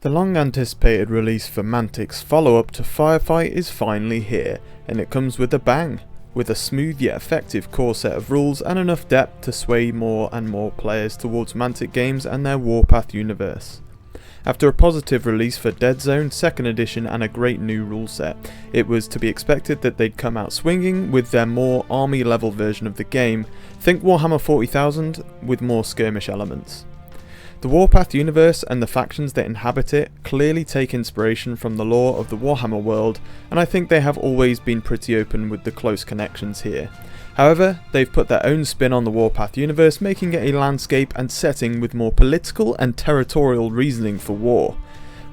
The long anticipated release for Mantic's follow-up to Firefight is finally here, and it comes with a bang, with a smooth yet effective core set of rules and enough depth to sway more and more players towards Mantic games and their Warpath universe. After a positive release for Dead Zone 2nd edition and a great new rule set, it was to be expected that they'd come out swinging with their more army level version of the game. Think Warhammer 40,000 with more skirmish elements. The Warpath universe and the factions that inhabit it clearly take inspiration from the lore of the Warhammer world, and I think they have always been pretty open with the close connections here. However, they've put their own spin on the Warpath universe, making it a landscape and setting with more political and territorial reasoning for war.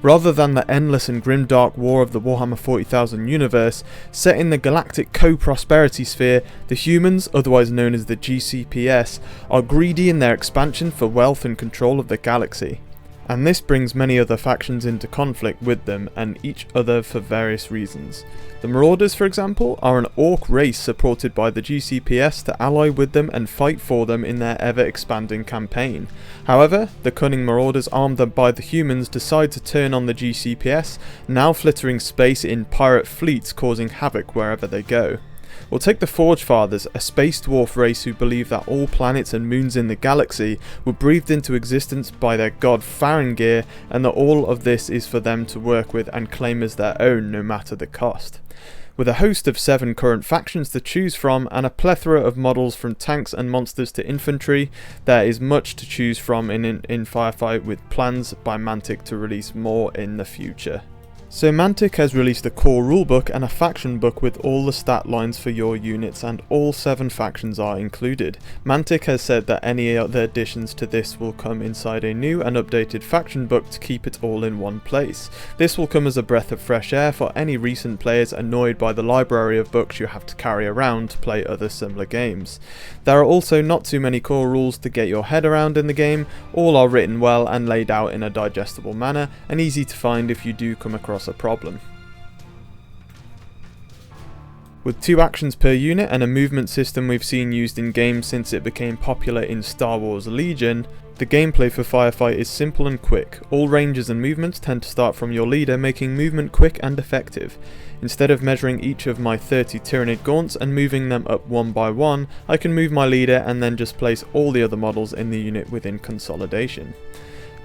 Rather than the endless and grimdark war of the Warhammer 40,000 universe, set in the galactic co-prosperity sphere, the humans, otherwise known as the GCPS, are greedy in their expansion for wealth and control of the galaxy. And this brings many other factions into conflict with them and each other for various reasons. The Marauders, for example, are an orc race supported by the GCPS to ally with them and fight for them in their ever-expanding campaign. However, the cunning Marauders armed by the humans decide to turn on the GCPS, now flittering space in pirate fleets causing havoc wherever they go. Or take the Forge Fathers, a space dwarf race who believe that all planets and moons in the galaxy were breathed into existence by their god Farangir, and that all of this is for them to work with and claim as their own no matter the cost. With a host of 7 current factions to choose from and a plethora of models from tanks and monsters to infantry, there is much to choose from in Firefight, with plans by Mantic to release more in the future. So Mantic has released a core rulebook and a faction book with all the stat lines for your units, and all 7 factions are included. Mantic has said that any other additions to this will come inside a new and updated faction book to keep it all in one place. This will come as a breath of fresh air for any recent players annoyed by the library of books you have to carry around to play other similar games. There are also not too many core rules to get your head around in the game. All are written well and laid out in a digestible manner, and easy to find if you do come across a problem. With 2 actions per unit and a movement system we've seen used in games since it became popular in Star Wars Legion, the gameplay for Firefight is simple and quick. All ranges and movements tend to start from your leader, making movement quick and effective. Instead of measuring each of my 30 Tyranid gaunts and moving them up one by one, I can move my leader and then just place all the other models in the unit within consolidation.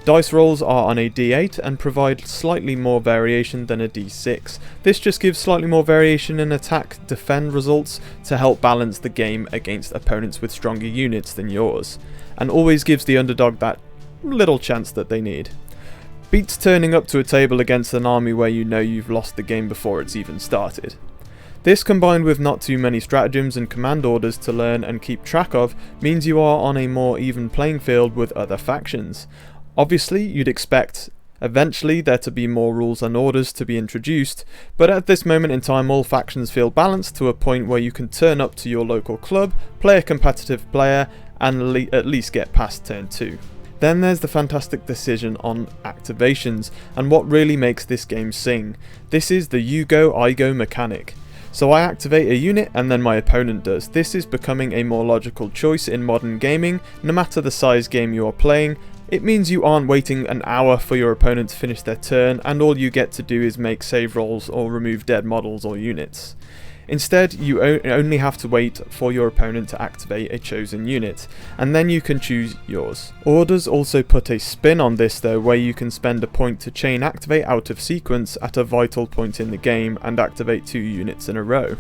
Dice rolls are on a d8 and provide slightly more variation than a d6. This just gives slightly more variation in attack-defend results to help balance the game against opponents with stronger units than yours, and always gives the underdog that little chance that they need. Beats turning up to a table against an army where you know you've lost the game before it's even started. This, combined with not too many stratagems and command orders to learn and keep track of, means you are on a more even playing field with other factions. Obviously, you'd expect eventually there to be more rules and orders to be introduced, but at this moment in time all factions feel balanced to a point where you can turn up to your local club, play a competitive player, and at least get past turn 2. Then there's the fantastic decision on activations, and what really makes this game sing. This is the you go, I go mechanic. So I activate a unit and then my opponent does. This is becoming a more logical choice in modern gaming, no matter the size game you are playing. It means you aren't waiting an hour for your opponent to finish their turn, and all you get to do is make save rolls or remove dead models or units. Instead, you only have to wait for your opponent to activate a chosen unit, and then you can choose yours. Orders also put a spin on this though, where you can spend a point to chain activate out of sequence at a vital point in the game and activate 2 units in a row.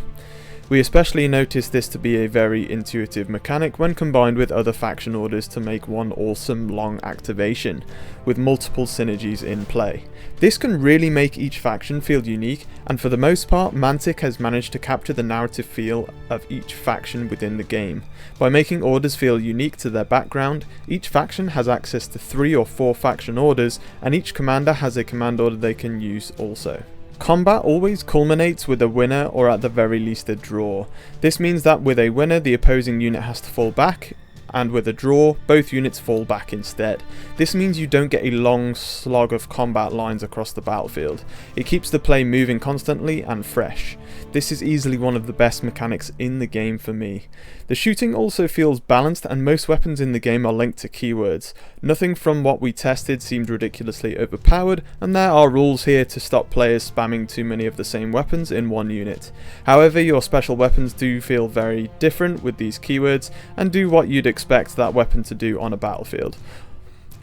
We especially notice this to be a very intuitive mechanic when combined with other faction orders to make one awesome long activation, with multiple synergies in play. This can really make each faction feel unique, and for the most part Mantic has managed to capture the narrative feel of each faction within the game. By making orders feel unique to their background, each faction has access to 3 or 4 faction orders, and each commander has a command order they can use also. Combat always culminates with a winner, or at the very least a draw. This means that with a winner the opposing unit has to fall back and with a draw, both units fall back instead. This means you don't get a long slog of combat lines across the battlefield. It keeps the play moving constantly and fresh. This is easily one of the best mechanics in the game for me. The shooting also feels balanced, and most weapons in the game are linked to keywords. Nothing from what we tested seemed ridiculously overpowered, and there are rules here to stop players spamming too many of the same weapons in one unit. However, your special weapons do feel very different with these keywords, and do what you'd expect that weapon to do on a battlefield.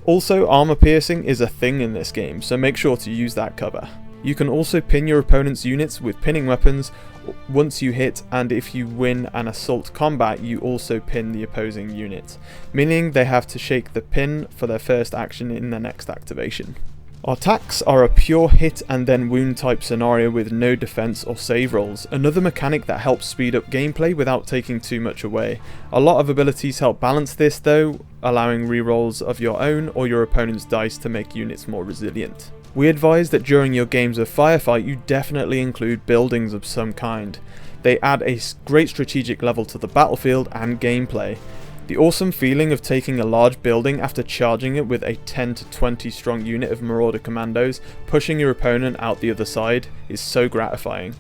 Also, armor piercing is a thing in this game, so make sure to use that cover. You can also pin your opponent's units with pinning weapons once you hit, and if you win an assault combat, you also pin the opposing unit, meaning they have to shake the pin for their first action in their next activation. Our attacks are a pure hit and then wound type scenario with no defense or save rolls, another mechanic that helps speed up gameplay without taking too much away. A lot of abilities help balance this though, allowing rerolls of your own or your opponent's dice to make units more resilient. We advise that during your games of Firefight you definitely include buildings of some kind. They add a great strategic level to the battlefield and gameplay. The awesome feeling of taking a large building after charging it with a 10 to 20 strong unit of Marauder commandos, pushing your opponent out the other side, is so gratifying.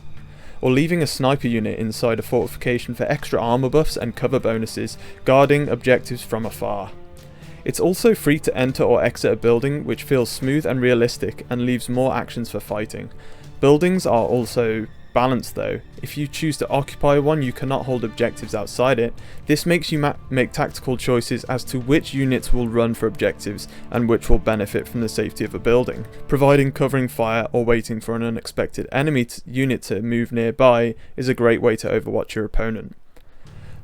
Or leaving a sniper unit inside a fortification for extra armor buffs and cover bonuses, guarding objectives from afar. It's also free to enter or exit a building, which feels smooth and realistic and leaves more actions for fighting. Buildings are also balanced though. If you choose to occupy one, you cannot hold objectives outside it. This makes you make tactical choices as to which units will run for objectives and which will benefit from the safety of a building. Providing covering fire or waiting for an unexpected enemy unit to move nearby is a great way to overwatch your opponent.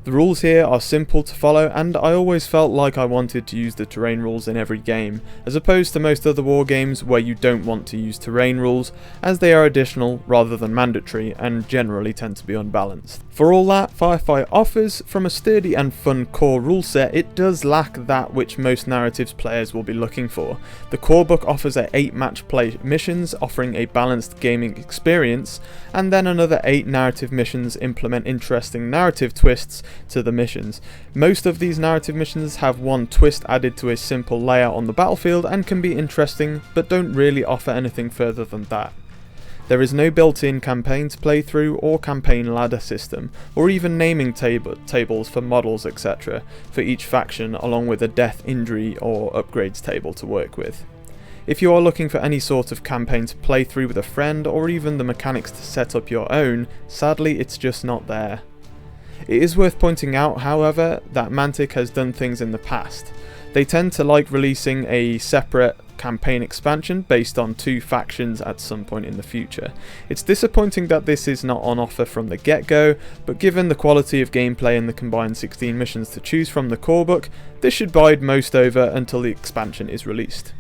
The rules here are simple to follow, and I always felt like I wanted to use the terrain rules in every game, as opposed to most other war games where you don't want to use terrain rules, as they are additional rather than mandatory and generally tend to be unbalanced. For all that Firefight offers, from a sturdy and fun core rule set, it does lack that which most narratives players will be looking for. The core book offers 8 match play missions, offering a balanced gaming experience, and then another 8 narrative missions implement interesting narrative twists to the missions. Most of these narrative missions have one twist added to a simple layout on the battlefield and can be interesting, but don't really offer anything further than that. There is no built-in campaign to play through or campaign ladder system, or even naming tables for models etc. for each faction, along with a death, injury or upgrades table to work with. If you are looking for any sort of campaign to play through with a friend, or even the mechanics to set up your own, sadly it's just not there. It is worth pointing out, however, that Mantic has done things in the past. They tend to like releasing a separate campaign expansion based on 2 factions at some point in the future. It's disappointing that this is not on offer from the get-go, but given the quality of gameplay and the combined 16 missions to choose from the core book, this should bide most over until the expansion is released.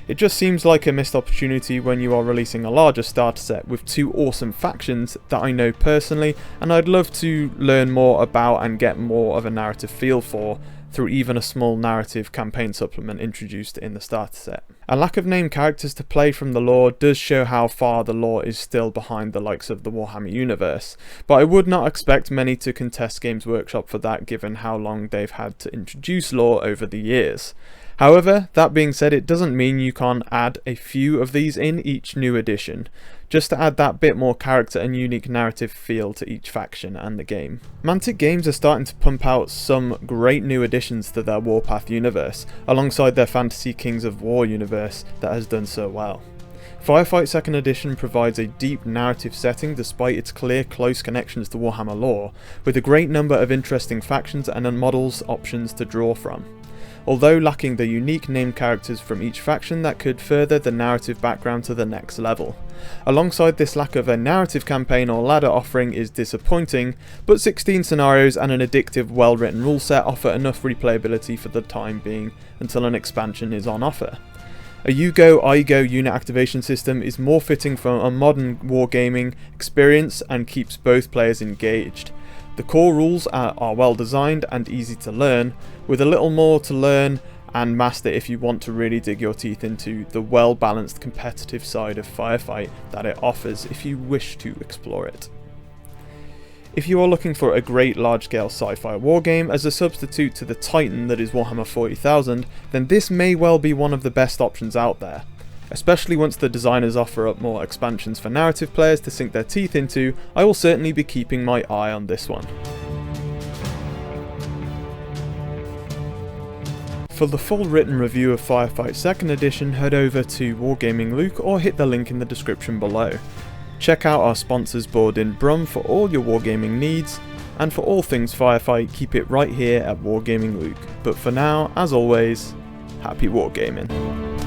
It just seems like a missed opportunity when you are releasing a larger starter set with 2 awesome factions that I know personally, and I'd love to learn more about and get more of a narrative feel for through even a small narrative campaign supplement introduced in the starter set. A lack of named characters to play from the lore does show how far the lore is still behind the likes of the Warhammer universe, but I would not expect many to contest Games Workshop for that given how long they've had to introduce lore over the years. However, that being said, it doesn't mean you can't add a few of these in each new edition, just to add that bit more character and unique narrative feel to each faction and the game. Mantic Games are starting to pump out some great new additions to their Warpath universe, alongside their Fantasy Kings of War universe that has done so well. Firefight 2nd Edition provides a deep narrative setting despite its clear close connections to Warhammer lore, with a great number of interesting factions and models options to draw from, although lacking the unique named characters from each faction that could further the narrative background to the next level. Alongside this, lack of a narrative campaign or ladder offering is disappointing, but 16 scenarios and an addictive, well-written rule set offer enough replayability for the time being until an expansion is on offer. A you go, I go unit activation system is more fitting for a modern wargaming experience and keeps both players engaged. The core rules are well designed and easy to learn, with a little more to learn and master if you want to really dig your teeth into the well balanced competitive side of Firefight that it offers if you wish to explore it. If you are looking for a great large-scale sci-fi wargame as a substitute to the titan that is Warhammer 40,000, then this may well be one of the best options out there. Especially once the designers offer up more expansions for narrative players to sink their teeth into, I will certainly be keeping my eye on this one. For the full written review of Firefight 2nd Edition, head over to Wargaming Luke or hit the link in the description below. Check out our sponsors board in Brum for all your wargaming needs, and for all things Firefight, keep it right here at Wargaming Luke. But for now, as always, happy wargaming.